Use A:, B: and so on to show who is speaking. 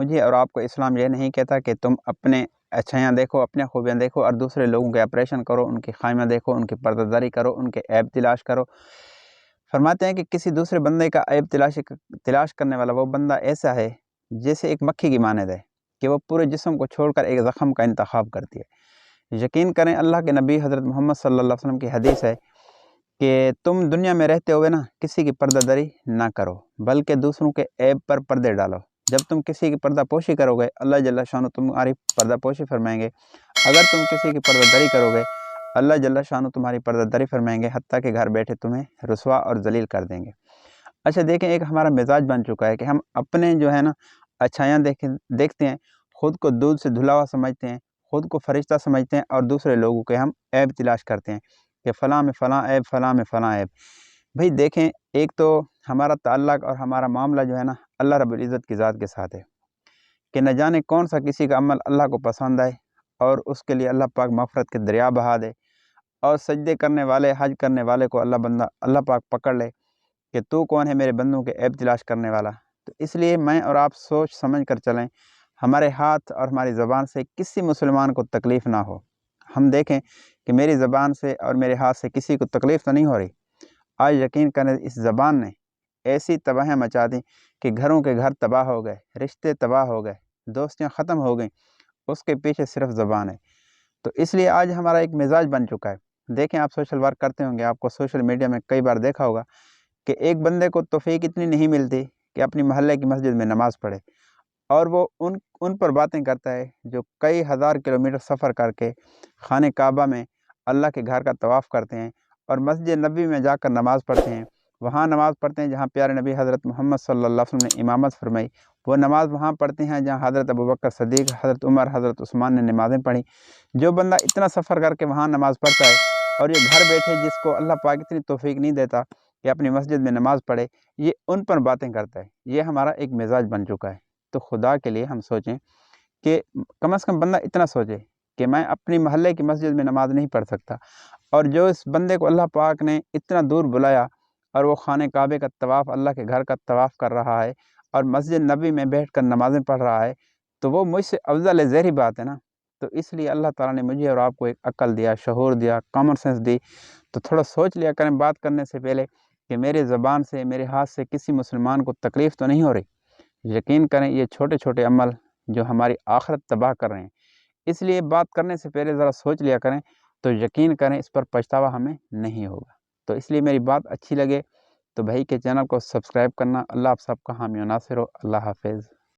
A: مجھے اور آپ کو اسلام یہ نہیں کہتا کہ تم اپنے اچھائیاں دیکھو، اپنے خوبیاں دیکھو اور دوسرے لوگوں کے آپریشن کرو، ان کی خامیاں دیکھو، ان کی پردہ داری کرو، ان کے عیب تلاش کرو۔ فرماتے ہیں کہ کسی دوسرے بندے کا عیب تلاش کرنے والا وہ بندہ ایسا ہے جیسے ایک مکھی کی مانند ہے کہ وہ پورے جسم کو چھوڑ کر ایک زخم کا انتخاب کرتی ہے۔ یقین کریں اللہ کے نبی حضرت محمد صلی اللہ علیہ وسلم کی حدیث ہے کہ تم دنیا میں رہتے ہوئے نا کسی کی پردہ داری نہ کرو، بلکہ دوسروں کے عیب پر پردے ڈالو۔ جب تم کسی کی پردہ پوشی کرو گے اللہ جل شانہ تمہاری پردہ پوشی فرمائیں گے، اگر تم کسی کی پردہ داری کرو گے اللہ جل شانہ تمہاری پردہ داری فرمائیں گے، حتیٰ کہ گھر بیٹھے تمہیں رسوا اور ذلیل کر دیں گے۔ اچھا دیکھیں، ایک ہمارا مزاج بن چکا ہے کہ ہم اپنے جو ہے نا اچھائیاں دیکھتے ہیں، خود کو دودھ سے دھلا ہوا سمجھتے ہیں، خود کو فرشتہ سمجھتے ہیں، اور دوسرے لوگوں کے ہم عیب تلاش کرتے ہیں کہ فلاں میں فلاں عیب، فلاں میں فلاں عیب۔ بھئی دیکھیں، ایک تو ہمارا تعلق اور ہمارا معاملہ جو ہے نا اللہ رب العزت کی ذات کے ساتھ ہے کہ نہ جانے کون سا کسی کا عمل اللہ کو پسند آئے اور اس کے لیے اللہ پاک مغفرت کے دریا بہا دے، اور سجدے کرنے والے، حج کرنے والے کو اللہ پاک پکڑ لے کہ تو کون ہے میرے بندوں کے عیب تلاش کرنے والا۔ تو اس لیے میں اور آپ سوچ سمجھ کر چلیں، ہمارے ہاتھ اور ہماری زبان سے کسی مسلمان کو تکلیف نہ ہو۔ ہم دیکھیں کہ میری زبان سے اور میرے ہاتھ سے کسی کو تکلیف تو نہیں ہو رہی۔ آج یقین کریں اس زبان نے ایسی تباہیاں مچا دیں کہ گھروں کے گھر تباہ ہو گئے، رشتے تباہ ہو گئے، دوستیاں ختم ہو گئیں، اس کے پیچھے صرف زبان ہے۔ تو اس لیے آج ہمارا ایک مزاج بن چکا ہے۔ دیکھیں، آپ سوشل ورک کرتے ہوں گے، آپ کو سوشل میڈیا میں کئی بار دیکھا ہوگا کہ ایک بندے کو توفیق اتنی نہیں ملتی کہ اپنی محلے کی مسجد میں نماز پڑھے، اور وہ ان پر باتیں کرتا ہے جو کئی ہزار کلومیٹر سفر کر کے خانہ کعبہ میں اللہ کے گھر کا طواف کرتے ہیں اور مسجد نبوی میں جا کر نماز پڑھتے ہیں، وہاں نماز پڑھتے ہیں جہاں پیارے نبی حضرت محمد صلی اللہ علیہ وسلم نے امامت فرمائی، وہ نماز وہاں پڑھتے ہیں جہاں حضرت ابوبکر صدیق، حضرت عمر، حضرت عثمان نے نمازیں پڑھی۔ جو بندہ اتنا سفر کر کے وہاں نماز پڑھتا ہے اور یہ گھر بیٹھے جس کو اللہ پاک اتنی توفیق نہیں دیتا کہ اپنی مسجد میں نماز پڑھے، یہ ان پر باتیں کرتا ہے۔ یہ ہمارا ایک مزاج بن چکا ہے۔ تو خدا کے لیے ہم سوچیں کہ کم از کم بندہ اتنا سوچے کہ میں اپنی محلے کی مسجد میں نماز نہیں پڑھ سکتا، اور جو اس بندے کو اللہ پاک نے اتنا دور بلایا اور وہ خانہ کعبے کا طواف، اللہ کے گھر کا طواف کر رہا ہے اور مسجد نبی میں بیٹھ کر نمازیں پڑھ رہا ہے، تو وہ مجھ سے افضل ہے، ظاہری بات ہے نا۔ تو اس لیے اللہ تعالیٰ نے مجھے اور آپ کو ایک عقل دیا، شعور دیا، کامن سینس دی، تو تھوڑا سوچ لیا کریں بات کرنے سے پہلے کہ میرے زبان سے، میرے ہاتھ سے کسی مسلمان کو تکلیف تو نہیں ہو رہی۔ یقین کریں یہ چھوٹے چھوٹے عمل جو ہماری آخرت تباہ کر رہے ہیں، اس لیے بات کرنے سے پہلے ذرا سوچ لیا کریں، تو یقین کریں اس پر پچھتاوا ہمیں نہیں ہوگا۔ تو اس لیے میری بات اچھی لگے تو بھائی کے چینل کو سبسکرائب کرنا۔ اللہ آپ سب کا حامی و ناصر ہو۔ اللہ حافظ۔